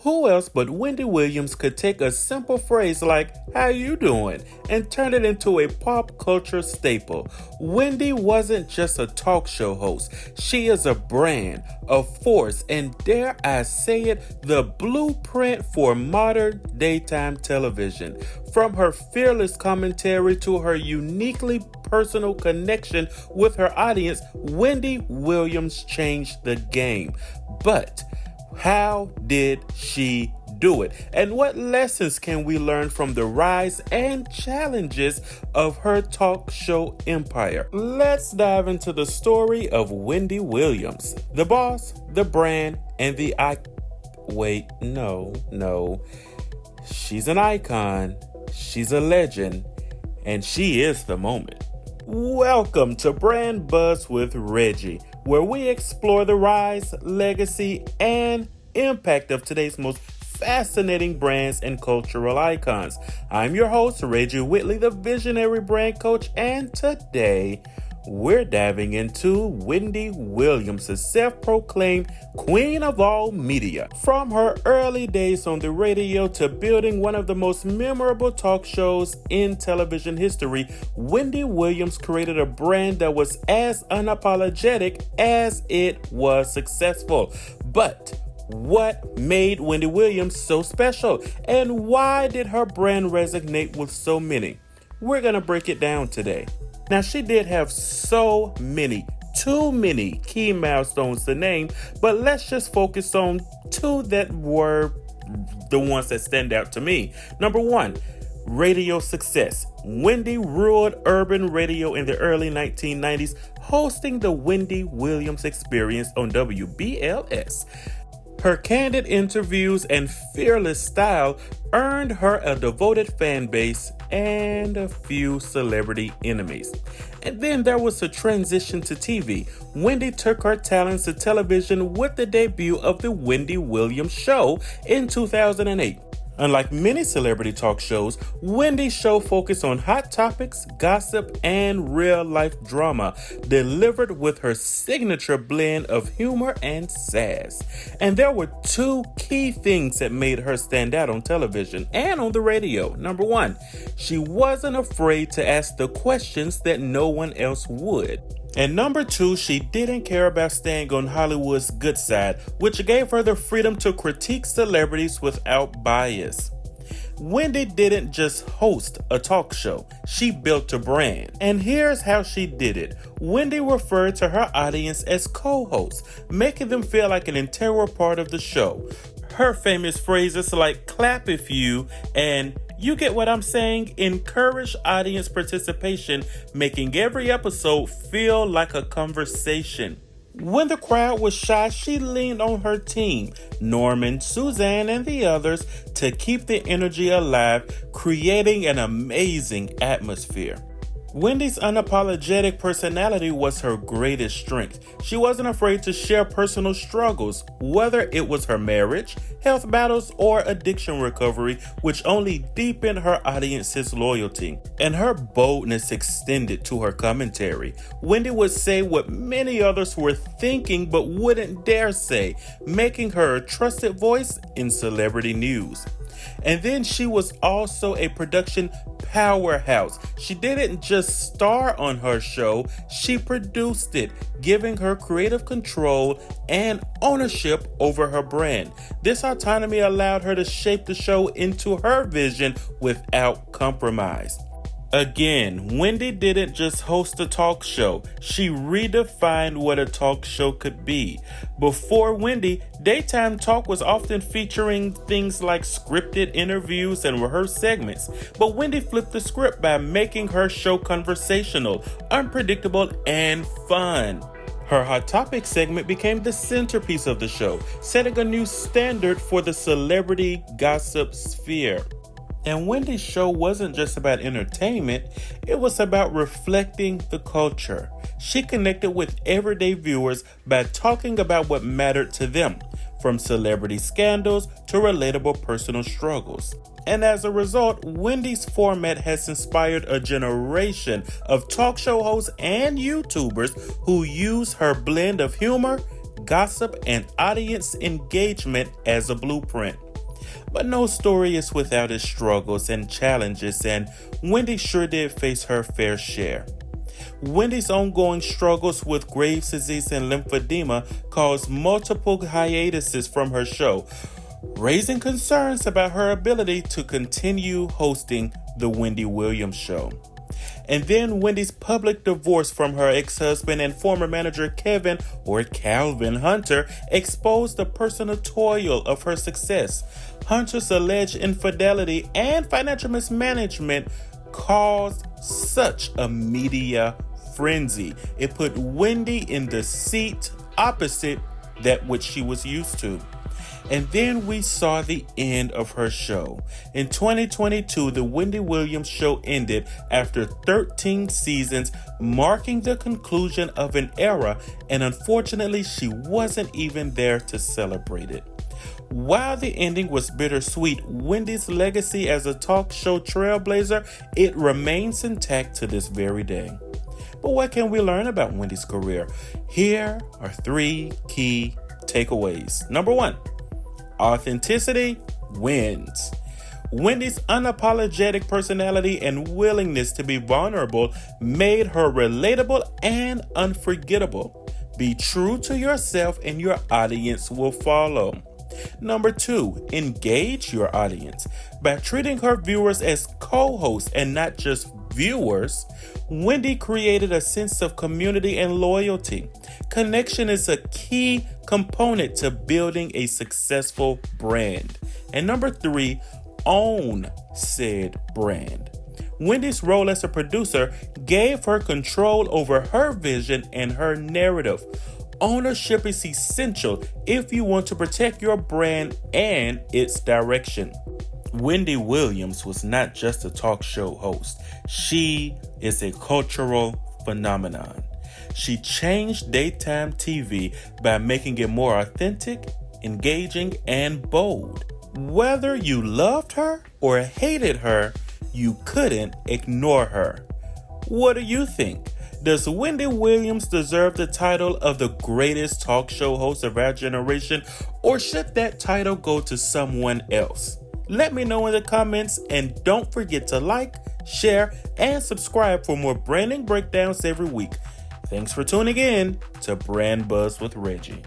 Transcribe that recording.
Who else but Wendy Williams could take a simple phrase like, "How you doing?" and turn it into a pop culture staple? Wendy wasn't just a talk show host. She is a brand, a force, and dare I say it, the blueprint for modern daytime television. From her fearless commentary to her uniquely personal connection with her audience, Wendy Williams changed the game. But how did she do it? And what lessons can we learn from the rise and challenges of her talk show empire? Let's dive into the story of Wendy Williams, the boss, the brand, and the Wait, no. She's an icon, she's a legend, and she is the moment. Welcome to Brand Buzz with Reggie, where we explore the rise, legacy, and impact of today's most fascinating brands and cultural icons. I'm your host, Reggie Whitley, the visionary brand coach, and today we're diving into Wendy Williams, the self-proclaimed queen of all media. From her early days on the radio to building one of the most memorable talk shows in television history, Wendy Williams created a brand that was as unapologetic as it was successful. But what made Wendy Williams so special? And why did her brand resonate with so many? We're going to break it down today. Now, she did have so many, too many key milestones to name, but let's just focus on two that were the ones that stand out to me. Number one, radio success. Wendy ruled urban radio in the early 1990s, hosting the Wendy Williams Experience on WBLS. Her candid interviews and fearless style earned her a devoted fan base and a few celebrity enemies. And then there was a transition to TV. Wendy took her talents to television with the debut of The Wendy Williams Show in 2008. Unlike many celebrity talk shows, Wendy's show focused on hot topics, gossip, and real-life drama, delivered with her signature blend of humor and sass. And there were two key things that made her stand out on television and on the radio. Number one, she wasn't afraid to ask the questions that no one else would. And number two, she didn't care about staying on Hollywood's good side, which gave her the freedom to critique celebrities without bias. Wendy didn't just host a talk show, she built a brand. And here's how she did it. Wendy referred to her audience as co-hosts, making them feel like an integral part of the show. Her famous phrases like "clap if you" and "you get what I'm saying" encourage audience participation, making every episode feel like a conversation. When the crowd was shy, she leaned on her team, Norman, Suzanne, and the others, to keep the energy alive, creating an amazing atmosphere. Wendy's unapologetic personality was her greatest strength. She wasn't afraid to share personal struggles, whether it was her marriage, health battles, or addiction recovery, which only deepened her audience's loyalty. And her boldness extended to her commentary. Wendy would say what many others were thinking but wouldn't dare say, making her a trusted voice in celebrity news. And then she was also a production powerhouse. She didn't just star on her show, she produced it, giving her creative control and ownership over her brand. This autonomy allowed her to shape the show into her vision without compromise. Again, Wendy didn't just host a talk show, she redefined what a talk show could be. Before Wendy, daytime talk was often featuring things like scripted interviews and rehearsed segments, but Wendy flipped the script by making her show conversational, unpredictable, and fun. Her Hot Topic segment became the centerpiece of the show, setting a new standard for the celebrity gossip sphere. And Wendy's show wasn't just about entertainment, it was about reflecting the culture. She connected with everyday viewers by talking about what mattered to them, from celebrity scandals to relatable personal struggles. And as a result, Wendy's format has inspired a generation of talk show hosts and YouTubers who use her blend of humor, gossip, and audience engagement as a blueprint. But no story is without its struggles and challenges, and Wendy sure did face her fair share. Wendy's ongoing struggles with Graves' disease and lymphedema caused multiple hiatuses from her show, raising concerns about her ability to continue hosting The Wendy Williams Show. And then Wendy's public divorce from her ex-husband and former manager Calvin Hunter exposed the personal toil of her success. Hunter's alleged infidelity and financial mismanagement caused such a media frenzy. It put Wendy in the seat opposite that which she was used to. And then we saw the end of her show. In 2022, The Wendy Williams Show ended after 13 seasons, marking the conclusion of an era, and unfortunately, she wasn't even there to celebrate it. While the ending was bittersweet, Wendy's legacy as a talk show trailblazer, it remains intact to this very day. But what can we learn about Wendy's career? Here are 3 key takeaways. Number 1. Authenticity wins. Wendy's unapologetic personality and willingness to be vulnerable made her relatable and unforgettable. Be true to yourself and your audience will follow. Number 2, engage your audience. By treating her viewers as co-hosts and not just viewers, Wendy created a sense of community and loyalty. Connection is a key component to building a successful brand. And number 3, own said brand. Wendy's role as a producer gave her control over her vision and her narrative. Ownership is essential if you want to protect your brand and its direction. Wendy Williams was not just a talk show host. She is a cultural phenomenon. She changed daytime TV by making it more authentic, engaging, and bold. Whether you loved her or hated her, you couldn't ignore her. What do you think? Does Wendy Williams deserve the title of the greatest talk show host of our generation, or should that title go to someone else? Let me know in the comments, and don't forget to like, share, and subscribe for more branding breakdowns every week. Thanks for tuning in to Brand Buzz with Reggie.